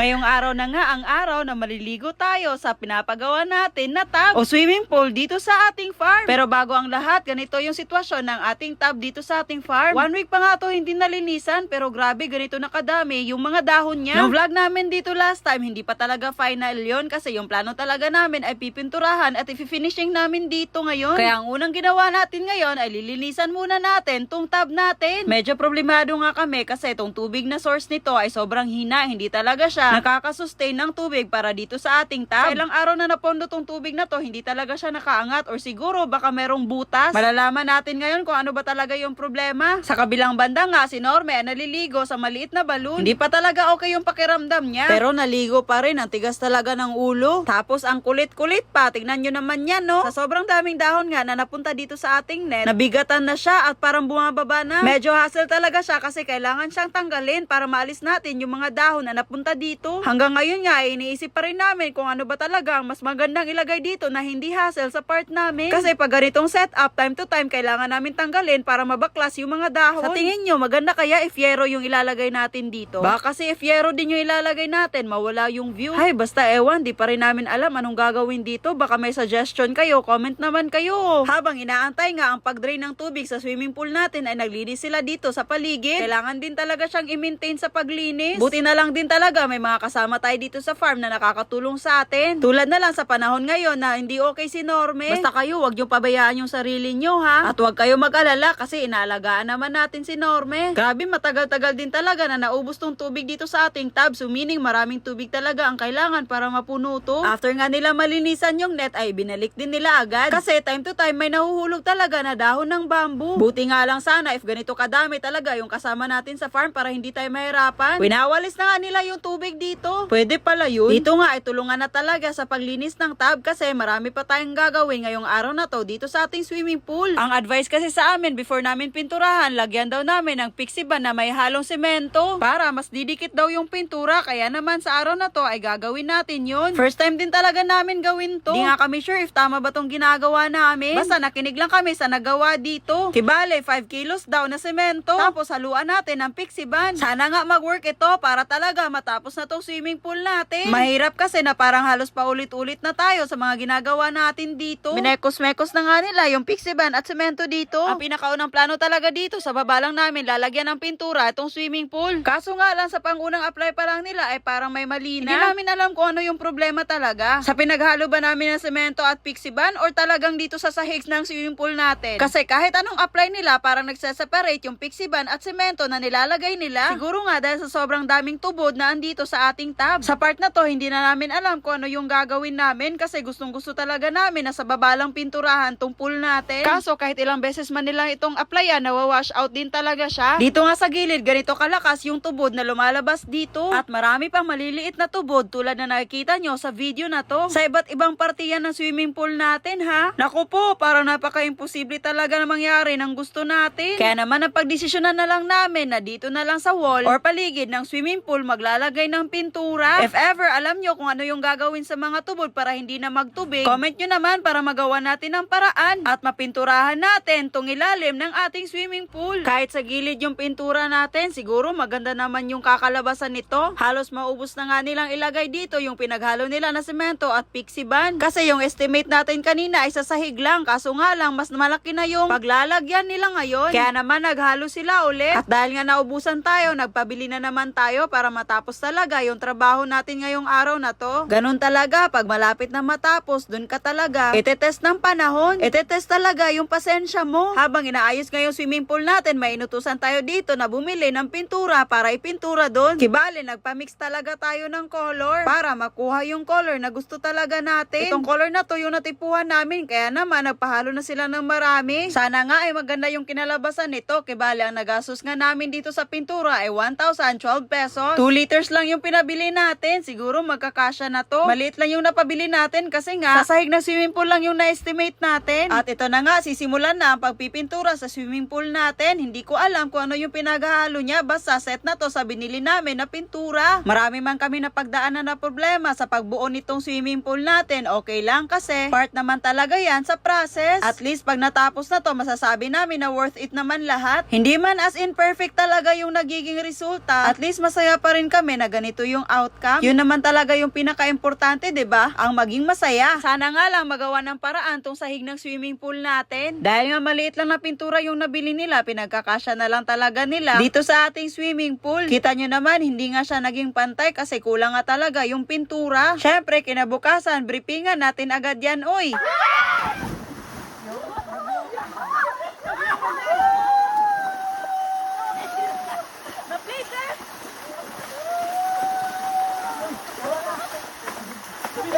Ngayong araw na nga ang araw na maliligo tayo sa pinapagawa natin na tub o swimming pool dito sa ating farm. Pero bago ang lahat, ganito yung sitwasyon ng ating tub dito sa ating farm. 1 week pa nga to hindi nalinisan, pero grabe ganito na kadami yung mga dahon niya. Yung vlog namin dito last time, hindi pa talaga final yon kasi yung plano talaga namin ay pipinturahan at i-finishing namin dito ngayon. Kaya ang unang ginawa natin ngayon ay lilinisan muna natin tong tub natin. Medyo problemado nga kami kasi itong tubig na source nito ay sobrang hina, hindi talaga siya nakakasustain ng tubig para dito sa ating tub. Sa ilang araw na napondo tong tubig na to, hindi talaga siya nakaangat or siguro baka merong butas. Malalaman natin ngayon kung ano ba talaga yung problema. Sa kabilang banda nga, si Norme ay naliligo sa maliit na balon. Hindi pa talaga okay yung pakiramdam niya. Pero naligo pa rin, ang tigas talaga ng ulo. Tapos ang kulit-kulit pa, tignan nyo naman yan, no? Sa sobrang daming dahon nga na napunta dito sa ating net, nabigatan na siya at parang bumababa na. Medyo hassle talaga siya kasi kailangan siyang tanggalin para maalis natin yung mga dahon na napunta dito. Hanggang ngayon nga, iniisip pa rin namin kung ano ba talaga ang mas magandang ilagay dito na hindi hassle sa part namin. Kasi pag ganitong setup, time to time, kailangan namin tanggalin para mabaklas yung mga dahon. Sa tingin nyo, maganda kaya if yero yung ilalagay natin dito? Baka kasi if yero din yung ilalagay natin, mawala yung view. Ay, basta ewan, di pa rin namin alam anong gagawin dito. Baka may suggestion kayo, comment naman kayo. Habang inaantay nga ang pag-drain ng tubig sa swimming pool natin, ay naglinis sila dito sa paligid. Kailangan din talaga siyang i-maintain sa paglinis. Buti na lang din talaga may mga kasama tayo dito sa farm na nakakatulong sa atin. Tulad na lang sa panahon ngayon na hindi okay si Norme. Basta kayo, wag nyo pabayaan yung sarili nyo, ha? At wag kayo mag-alala kasi inalagaan naman natin si Norme. Grabe, matagal-tagal din talaga na naubos tong tubig dito sa ating tub. So meaning maraming tubig talaga ang kailangan para mapuno to. After nga nila malinisan yung net ay binalik din nila agad. Kasi time to time may nahuhulog talaga na dahon ng bamboo. Buti nga lang sana if ganito kadami talaga yung kasama natin sa farm para hindi tayo mahirapan. Winawalis na nga nila yung tubig dito. Pwede pala yun. Dito nga ay tulungan na talaga sa paglinis ng tub kasi marami pa tayong gagawin ngayong araw na to dito sa ating swimming pool. Ang advice kasi sa amin before namin pinturahan, lagyan daw namin ng pixie band na may halong semento para mas didikit daw yung pintura. Kaya naman sa araw na to ay gagawin natin yun. First time din talaga namin gawin to. Di nga kami sure if tama ba tong ginagawa namin. Basta nakinig lang kami sa nagawa dito. Kibale 5 kilos daw na semento. Tapos haluan natin ng pixie band. Sana nga mag-work ito para talaga matapos na tong swimming pool natin. Mahirap kasi na parang halos paulit-ulit na tayo sa mga ginagawa natin dito. Minekos-mekos na nga nila yung pixie band at semento dito. Ang pinakaunang plano talaga dito sa baba lang namin lalagyan ng pintura itong swimming pool. Kaso nga lang sa pangunang apply pa lang nila ay parang may mali na. Hindi namin alam kung ano yung problema talaga. Sa pinaghalo ba namin ng semento at pixie band or talagang dito sa sahig ng swimming pool natin? Kasi kahit anong apply nila parang nagseseparate yung pixie band at semento na nilalagay nila. Siguro nga dahil sa sobrang daming tubod na andito sa ating tub. Sa part na to hindi na namin alam kung ano yung gagawin namin kasi gustong-gusto talaga namin na sa baba lang pinturahan tong pool natin. Kaso kahit ilang beses man nilang itong applyan, nawawash out din talaga siya. Dito nga sa gilid, ganito kalakas yung tubod na lumalabas dito. At marami pang maliliit na tubod tulad na nakikita nyo sa video na to. Sa iba't ibang parte yan ng swimming pool natin, ha? Naku po, parang napaka-imposible talaga na mangyari ng gusto natin. Kaya naman napagdesisyonan na lang namin na dito na lang sa wall or paligid ng swimming pool maglalagay ng pintura. If ever alam nyo kung ano yung gagawin sa mga tubod para hindi na magtubig, comment nyo naman para magawa natin ng paraan at mapinturahan natin tong ilalim ng ating swimming pool. Kahit sa gilid yung pintura natin, siguro maganda naman yung kakalabasan nito. Halos maubos na nga nilang ilagay dito yung pinaghalo nila na semento at pixie band. Kasi yung estimate natin kanina ay sa sahig lang, kaso nga lang mas malaki na yung paglalagyan nila ngayon. Kaya naman naghalo sila ulit. At dahil nga naubusan tayo, nagpabili na naman tayo para matapos talaga yung trabaho natin ngayong araw na to. Ganun talaga, pag malapit na matapos, dun ka talaga itetest ng panahon. Itetest talaga yung pasensya mo. Habang inaayos ngayong swimming pool natin, may inutusan tayo dito na bumili ng pintura para ipintura doon. Kibale, nagpamix talaga tayo ng color para makuha yung color na gusto talaga natin. Itong color na to yung natipuhan namin, kaya naman nagpahalo na sila ng marami. Sana nga ay maganda yung kinalabasan nito. Kibale, ang nagastos nga namin dito sa pintura ay 1,012 pesos. 2 liters lang yung pinabili natin. Siguro magkakasya na to. Maliit lang yung napabili natin kasi nga sa sahig ng swimming pool lang yung na-estimate natin. At ito na nga, sisimulan na ang pagpipintura sa swimming pool natin. Hindi ko alam kung ano yung pinaghahalo niya. Basta set na to sa binili namin na pintura. Marami man kami napagdaanan na problema sa pagbuo nitong swimming pool natin. Okay lang kasi part naman talaga yan sa process. At least pag natapos na to, masasabi namin na worth it naman lahat. Hindi man as in perfect talaga yung nagiging resulta. At least masaya pa rin kami na ganito ganito yung outcome. Yun naman talaga yung pinaka-importante, 'di ba? Ang maging masaya. Sana nga lang magawa ng paraan tong sahig ng swimming pool natin. Dahil nga maliit lang na pintura yung nabili nila, pinagkakasya na lang talaga nila dito sa ating swimming pool. Kita nyo naman, hindi nga siya naging pantay kasi kulang nga talaga yung pintura. Syempre, kinabukasan, briefingan natin agad yan, oy.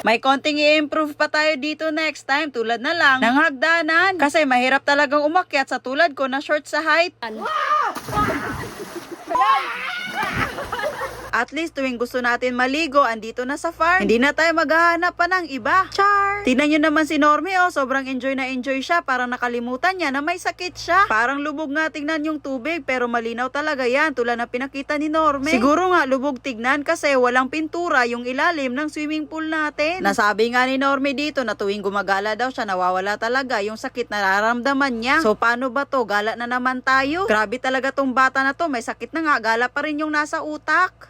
May konting i-improve pa tayo dito next time, tulad na lang ng hagdanan. Kasi mahirap talagang umakyat sa tulad ko na short sa height. At least tuwing gusto natin maligo, andito na sa farm. Hindi na tayo maghahanap pa ng iba. Char! Tingnan nyo naman si Normie, oh, sobrang enjoy na enjoy siya. Parang nakalimutan niya na may sakit siya. Parang lubog nga tingnan yung tubig, pero malinaw talaga yan, tulad na pinakita ni Normie. Siguro nga lubog tignan kasi walang pintura yung ilalim ng swimming pool natin. Nasabi nga ni Normie dito na tuwing gumagala daw siya, nawawala talaga yung sakit na nararamdaman niya. So paano ba to? Gala na naman tayo? Grabe talaga tong bata na to, may sakit na nga, gala pa rin yung nasa utak.